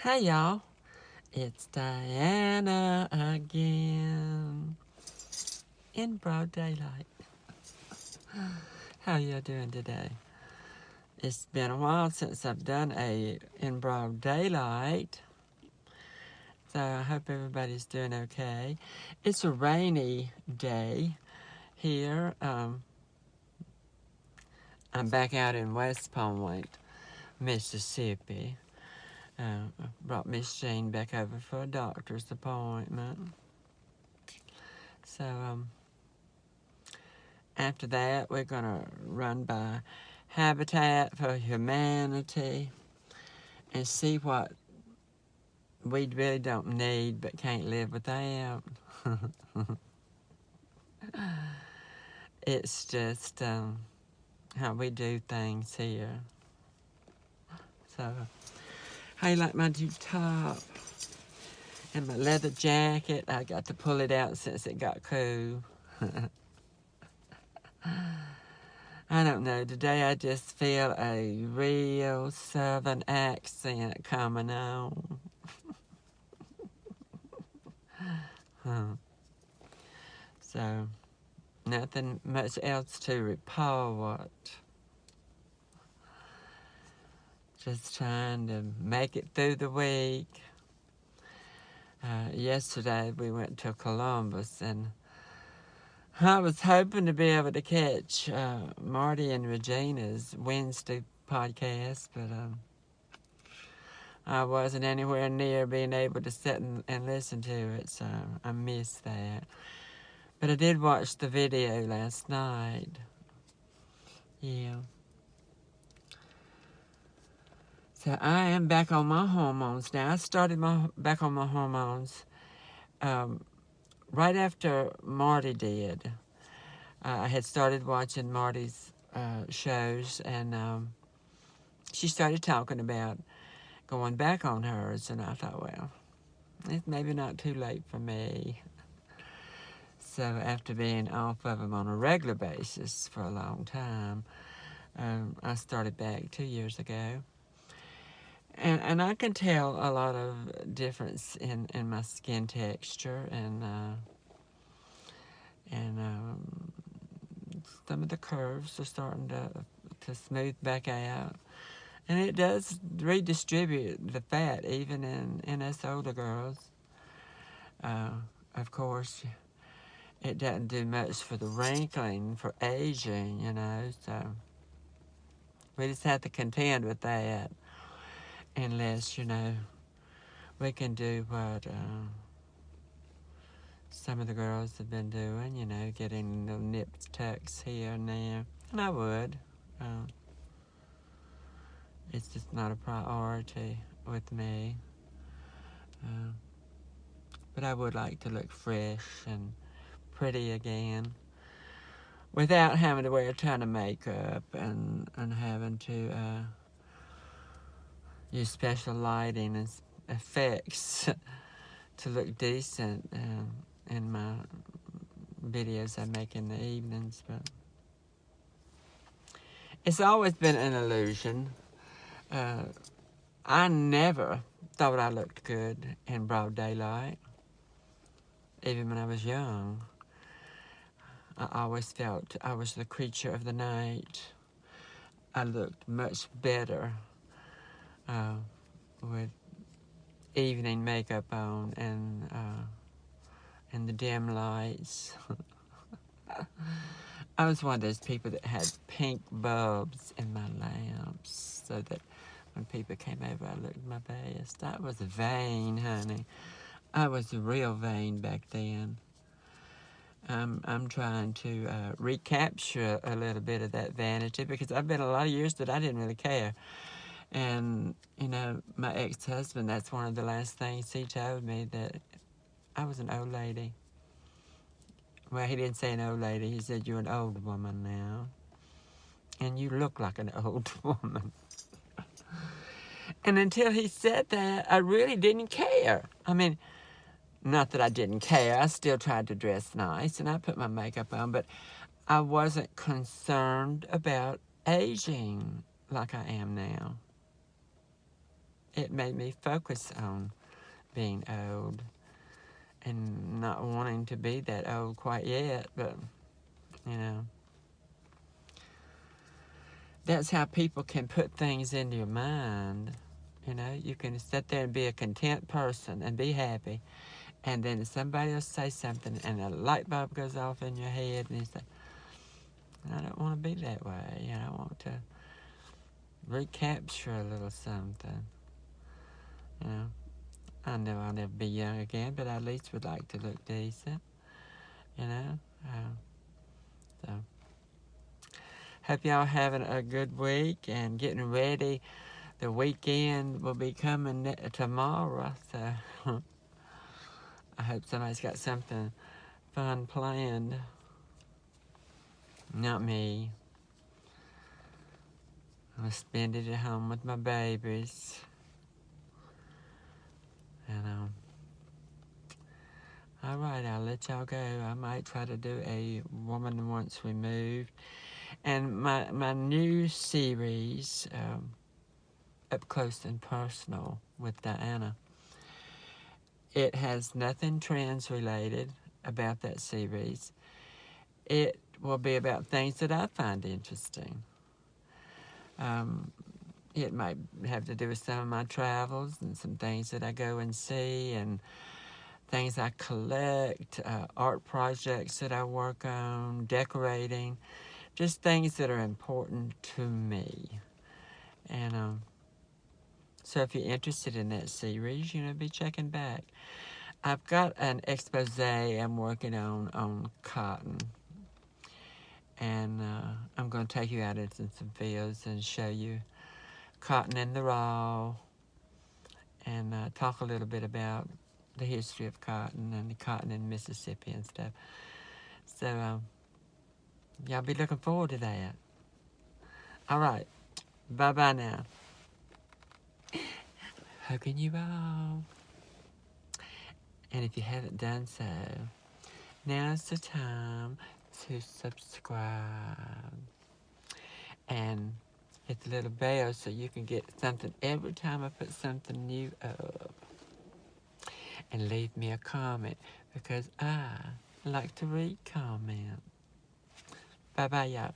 Hey y'all, it's Diana again in broad daylight. How y'all doing today? It's been a while since I've done a in broad daylight, so I hope everybody's doing okay. It's a rainy day here. I'm back out in West Point, Mississippi. I brought Miss Jane back over for a doctor's appointment. So, after that, we're going to run by Habitat for Humanity and see what we really don't need but can't live without. It's just how we do things here. So, how you like my new top and my leather jacket? I got to pull it out since it got cool. I don't know, today I just feel a real southern accent coming on. So, nothing much else to report. Just trying to make it through the week. Yesterday we went to Columbus, and I was hoping to be able to catch Marty and Regina's Wednesday podcast, but I wasn't anywhere near being able to sit and listen to it, so I missed that. But I did watch the video last night. Yeah. So I am back on my hormones now. I started back on my hormones right after Marty did. I had started watching Marty's shows, and she started talking about going back on hers, and I thought, well, it's maybe not too late for me. So after being off of them on a regular basis for a long time, I started back 2 years ago. And I can tell a lot of difference in my skin texture and some of the curves are starting to smooth back out. And it does redistribute the fat even in us older girls. Of course, it doesn't do much for the wrinkling, for aging, so we just have to contend with that unless, we can do what some of the girls have been doing, getting little nips tucks here and there. And I would. It's just not a priority with me. But I would like to look fresh and pretty again without having to wear a ton of makeup and having to use special lighting and effects to look decent in my videos I make in the evenings. But it's always been an illusion. I never thought I looked good in broad daylight, even when I was young. I always felt I was the creature of the night. I looked much better with evening makeup on and the dim lights. I was one of those people that had pink bulbs in my lamps so that when people came over, I looked my best. I was vain, honey. I was real vain back then. I'm trying to recapture a little bit of that vanity because I've been a lot of years that I didn't really care. And, my ex-husband, that's one of the last things he told me, that I was an old lady. Well, he didn't say an old lady. He said, you're an old woman now. And you look like an old woman. And until he said that, I really didn't care. I mean, not that I didn't care. I still tried to dress nice, and I put my makeup on, but I wasn't concerned about aging like I am now. it made me focus on being old and not wanting to be that old quite yet, but, you know. That's how people can put things into your mind. You know, you can sit there and be a content person and be happy, and then somebody will say something and a light bulb goes off in your head and you say, I don't want to be that way. You know, I want to recapture a little something. You know, I know I'll never be young again, but I at least would like to look decent. You know, so hope y'all having a good week and getting ready. The weekend will be coming tomorrow, so I hope somebody's got something fun planned. Not me. I'm gonna spend it at home with my babies. And all right, I'll let y'all go. I might try to do a Woman Once Removed. And my new series, Up Close and Personal with Diana, it has nothing trans-related about that series. It will be about things that I find interesting. It might have to do with some of my travels and some things that I go and see and things I collect, art projects that I work on, decorating, just things that are important to me. And so if you're interested in that series, be checking back. I've got an expose I'm working on cotton. And I'm going to take you out into some fields and show you cotton in the raw and talk a little bit about the history of cotton and the cotton in Mississippi and stuff. So y'all be looking forward to that. All right. Bye-bye now. Hugging you all. And if you haven't done so, now's the time to subscribe. And hit the little bell so you can get something every time I put something new up. And leave me a comment because I like to read comments. Bye-bye, y'all.